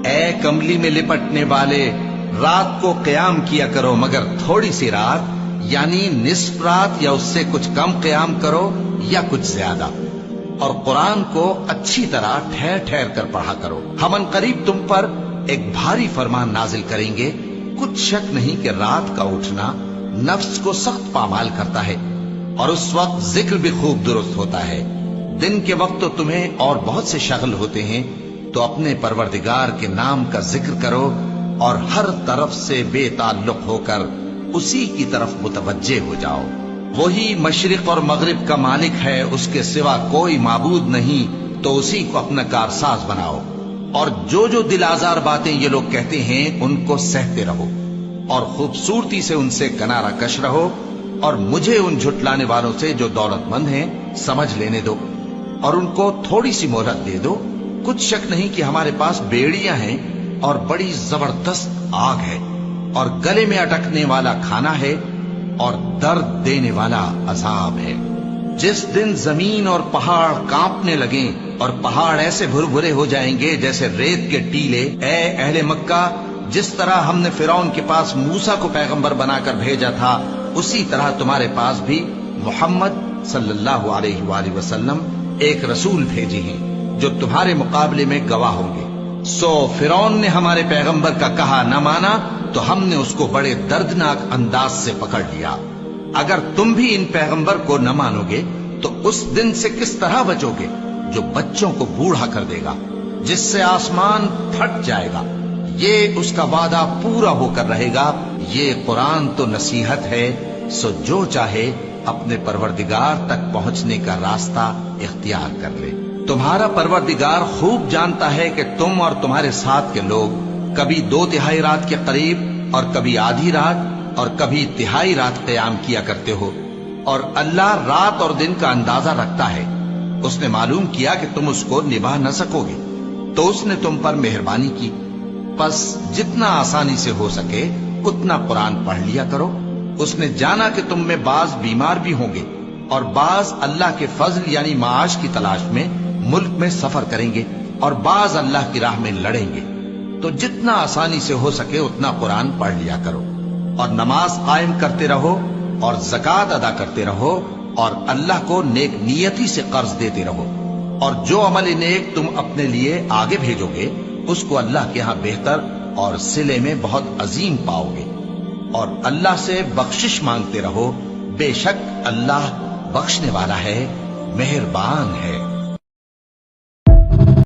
اے کملی میں لپٹنے والے، رات کو قیام کیا کرو مگر تھوڑی سی رات، یعنی نصف رات یا اس سے کچھ کم قیام کرو یا کچھ زیادہ، اور قرآن کو اچھی طرح ٹھہر ٹھہر کر پڑھا کرو۔ ہم ان قریب تم پر ایک بھاری فرمان نازل کریں گے، کچھ شک نہیں کہ رات کا اٹھنا نفس کو سخت پامال کرتا ہے، اور اس وقت ذکر بھی خوب درست ہوتا ہے۔ دن کے وقت تو تمہیں اور بہت سے شغل ہوتے ہیں، تو اپنے پروردگار کے نام کا ذکر کرو اور ہر طرف سے بے تعلق ہو کر اسی کی طرف متوجہ ہو جاؤ۔ وہی مشرق اور مغرب کا مالک ہے، اس کے سوا کوئی معبود نہیں، تو اسی کو اپنا کارساز بناؤ۔ اور جو دل آزار باتیں یہ لوگ کہتے ہیں ان کو سہتے رہو، اور خوبصورتی سے ان سے کنارہ کش رہو، اور مجھے ان جھٹلانے والوں سے جو دولت مند ہیں سمجھ لینے دو، اور ان کو تھوڑی سی مہلت دے دو۔ کچھ شک نہیں کہ ہمارے پاس بیڑیاں ہیں اور بڑی زبردست آگ ہے، اور گلے میں اٹکنے والا کھانا ہے، اور درد دینے والا عذاب ہے۔ جس دن زمین اور پہاڑ کانپنے لگیں اور پہاڑ ایسے بھربھرے ہو جائیں گے جیسے ریت کے ٹیلے، اے اہل مکہ، جس طرح ہم نے فرعون کے پاس موسیٰ کو پیغمبر بنا کر بھیجا تھا، اسی طرح تمہارے پاس بھی محمد صلی اللہ علیہ وآلہ وسلم ایک رسول بھیجے ہیں جو تمہارے مقابلے میں گواہ ہوں گے۔ سو فرعون نے ہمارے پیغمبر کا کہا نہ مانا تو ہم نے اس کو بڑے دردناک انداز سے پکڑ لیا۔ اگر تم بھی ان پیغمبر کو نہ مانو گے تو اس دن سے کس طرح بچو گے جو بچوں کو بوڑھا کر دے گا، جس سے آسمان پھٹ جائے گا۔ یہ اس کا وعدہ پورا ہو کر رہے گا۔ یہ قرآن تو نصیحت ہے، سو جو چاہے اپنے پروردگار تک پہنچنے کا راستہ اختیار کر لے۔ تمہارا پروردگار خوب جانتا ہے کہ تم اور تمہارے ساتھ کے لوگ کبھی 2/3 رات کے قریب اور کبھی آدھی رات اور کبھی تہائی رات قیام کیا کرتے ہو، اور اللہ رات اور دن کا اندازہ رکھتا ہے۔ اس نے معلوم کیا کہ تم اس کو نبھا نہ سکو گے، تو اس نے تم پر مہربانی کی، پس جتنا آسانی سے ہو سکے اتنا قرآن پڑھ لیا کرو۔ اس نے جانا کہ تم میں بعض بیمار بھی ہوں گے، اور بعض اللہ کے فضل یعنی معاش کی تلاش میں ملک میں سفر کریں گے، اور بعض اللہ کی راہ میں لڑیں گے، تو جتنا آسانی سے ہو سکے اتنا قرآن پڑھ لیا کرو، اور نماز قائم کرتے رہو، اور زکوٰۃ ادا کرتے رہو، اور اللہ کو نیک نیتی سے قرض دیتے رہو، اور جو عمل نیک تم اپنے لیے آگے بھیجو گے اس کو اللہ کے ہاں بہتر اور صلے میں بہت عظیم پاؤ گے، اور اللہ سے بخشش مانگتے رہو، بے شک اللہ بخشنے والا ہے، مہربان ہے۔